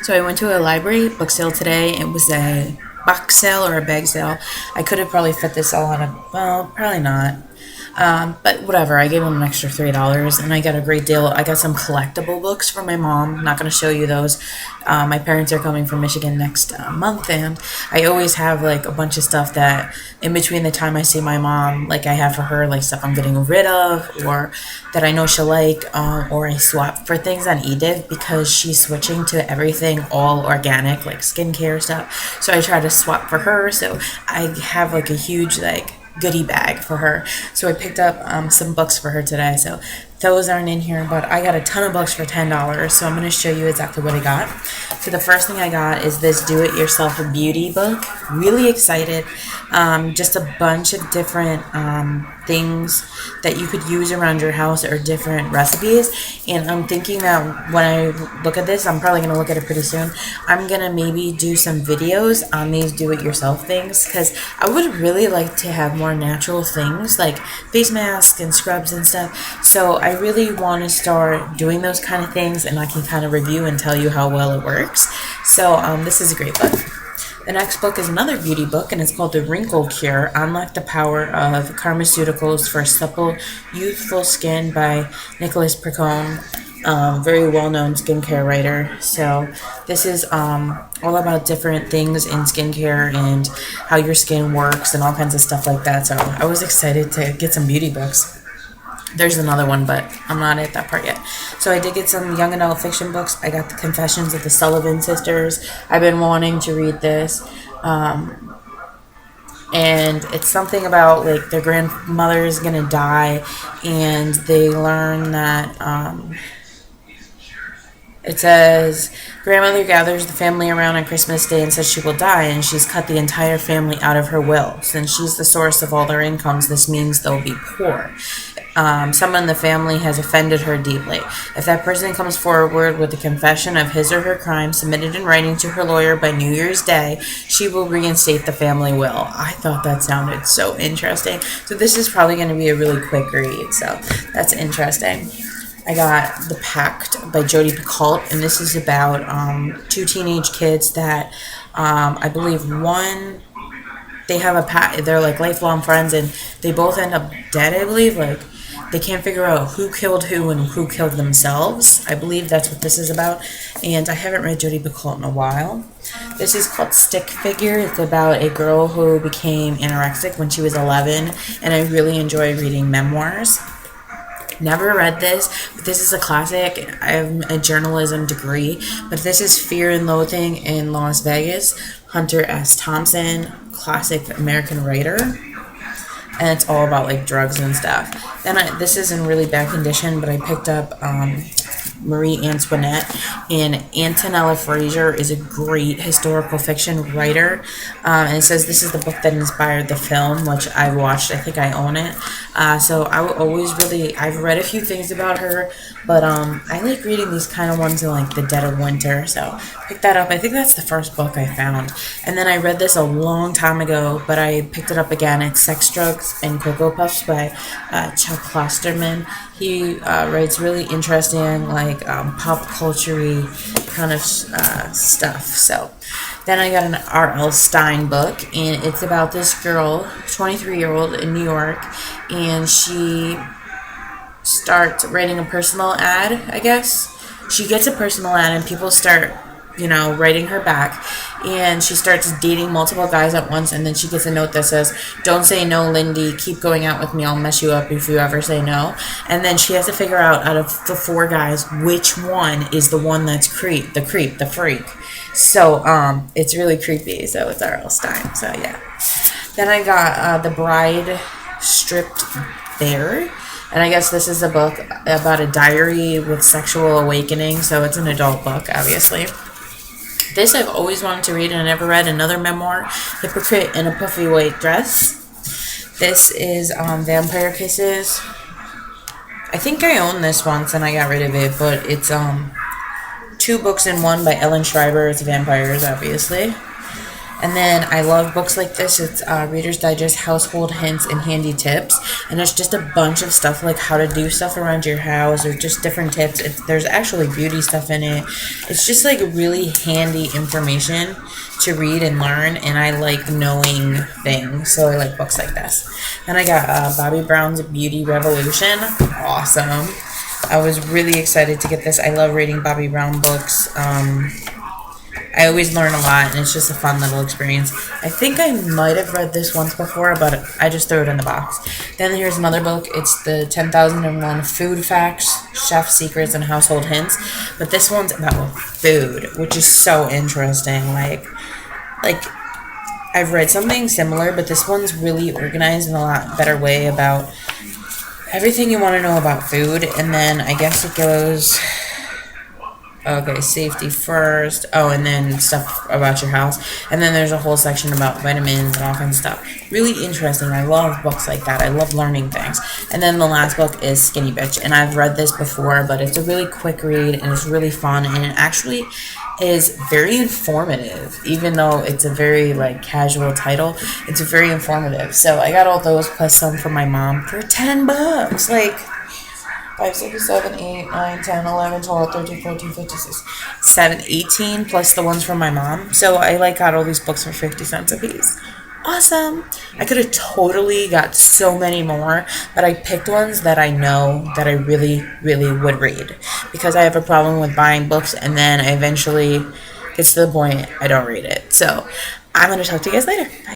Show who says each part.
Speaker 1: So I went to a library book sale today. It was a box sale or a bag sale. I could have probably fit this all on a, well, probably not. But whatever, I gave them an extra $3 and I got a great deal. I got some collectible books for my mom. Not going to show you those. My parents are coming from Michigan next month, and I always have like a bunch of stuff that in between the time I see my mom, like I have for her, like stuff I'm getting rid of or that I know she'll like, or I swap for things on eDiv because she's switching to everything all organic, like skincare stuff. So I try to swap for her. So I have like a huge like goodie bag for her. So I picked up some books for her today. So those aren't in here, but I got a ton of books for $10. So I'm going to show you exactly what I got. So the first thing I got is this do-it-yourself beauty book. Really excited. Just a bunch of different things that you could use around your house or different recipes. And I'm thinking that when I look at this, I'm probably going to look at it pretty soon. I'm going to maybe do some videos on these do-it-yourself things because I would really like to have more natural things like face masks and scrubs and stuff. So I really want to start doing those kind of things, and I can kind of review and tell you how well it works. So this is a great book. The next book is another beauty book, and it's called The Wrinkle Cure, Unlock the Power of Pharmaceuticals for Supple, Youthful Skin by Nicholas Percone, very well-known skincare writer. So this is all about different things in skincare and how your skin works and all kinds of stuff like that. So I was excited to get some beauty books. There's another one, but I'm not at that part yet. So I did get some young adult fiction books. I got The Confessions of the Sullivan Sisters. I've been wanting to read this. And it's something about, like, their grandmother is going to die, and they learn that, it says, grandmother gathers the family around on Christmas Day and says she will die, and she's cut the entire family out of her will. Since she's the source of all their incomes, this means they'll be poor. Someone in the family has offended her deeply. If that person comes forward with a confession of his or her crime submitted in writing to her lawyer by New Year's Day, she will reinstate the family will. I thought that sounded so interesting. So this is probably going to be a really quick read, so that's interesting. I got The Pact by Jodi Picoult, and this is about two teenage kids that I believe one, they have a pact, they're like lifelong friends, and they both end up dead, I believe. Like, they can't figure out who killed who and who killed themselves. I believe that's what this is about, and I haven't read Jodi Picoult in a while. This is called Stick Figure. It's about a girl who became anorexic when she was 11, and I really enjoy reading memoirs. Never read this, but this is a classic. I have a journalism degree, but this is Fear and Loathing in Las Vegas. Hunter S. Thompson, classic American writer, and it's all about like drugs and stuff. Then this is in really bad condition, but I picked up Marie Antoinette, and Antonella Fraser is a great historical fiction writer, and it says this is the book that inspired the film, which I watched. I think I own it. So I would always really, I've read a few things about her, but I like reading these kind of ones in like the dead of winter, so pick that up. I think that's the first book I found, and then I read this a long time ago, but I picked it up again. It's Sex, Drugs, and Cocoa Puffs by Chuck Klosterman. He writes really interesting, like pop culture-y kind of stuff. So then I got an R.L. Stine book, and it's about this girl, 23-year-old in New York, and she starts writing a personal ad, I guess. She gets a personal ad, and people start, writing her back, and she starts dating multiple guys at once, and then she gets a note that says, "Don't say no, Lindy. Keep going out with me. I'll mess you up if you ever say no." And then she has to figure out of the four guys, which one is the one that's the freak. So, it's really creepy. So it's R.L. Stine. So, yeah. Then I got The Bride Stripped Bare. And I guess this is a book about a diary with sexual awakening. So it's an adult book, obviously. This I've always wanted to read, and I never read. Another memoir, Hypocrite in a Puffy White Dress. This is Vampire Kisses. I think I owned this once and I got rid of it, but it's two books in one by Ellen Schreiber. It's vampires, obviously. And then I love books like this. It's Reader's Digest Household Hints and Handy Tips. And it's just a bunch of stuff like how to do stuff around your house or just different tips. There's actually beauty stuff in it. It's just like really handy information to read and learn. And I like knowing things. So I like books like this. Then I got Bobbi Brown's Beauty Revolution. Awesome. I was really excited to get this. I love reading Bobbi Brown books. I always learn a lot, and it's just a fun little experience. I think I might have read this once before, but I just threw it in the box. Then here's another book. It's the 10,001 Food Facts, Chef Secrets, and Household Hints. But this one's about food, which is so interesting. Like I've read something similar, but this one's really organized in a lot better way about everything you want to know about food. And then I guess it goes... Okay, safety first. Oh, and then stuff about your house. And then there's a whole section about vitamins and all kinds of stuff. Really interesting. I love books like that. I love learning things. And then the last book is Skinny Bitch. And I've read this before, but it's a really quick read and it's really fun. And it actually is very informative. Even though it's a very like casual title, it's very informative. So I got all those plus some for my mom for $10. Like... 5, 6, 7, 8, 9, 10, 11, 12, 13, 14, 15, 16, 7, 18, plus the ones from my mom. So I like got all these books for 50 cents a piece. Awesome. I could have totally got so many more, but I picked ones that I know that I really, really would read. Because I have a problem with buying books and then I eventually gets to the point I don't read it. So I'm going to talk to you guys later. Bye.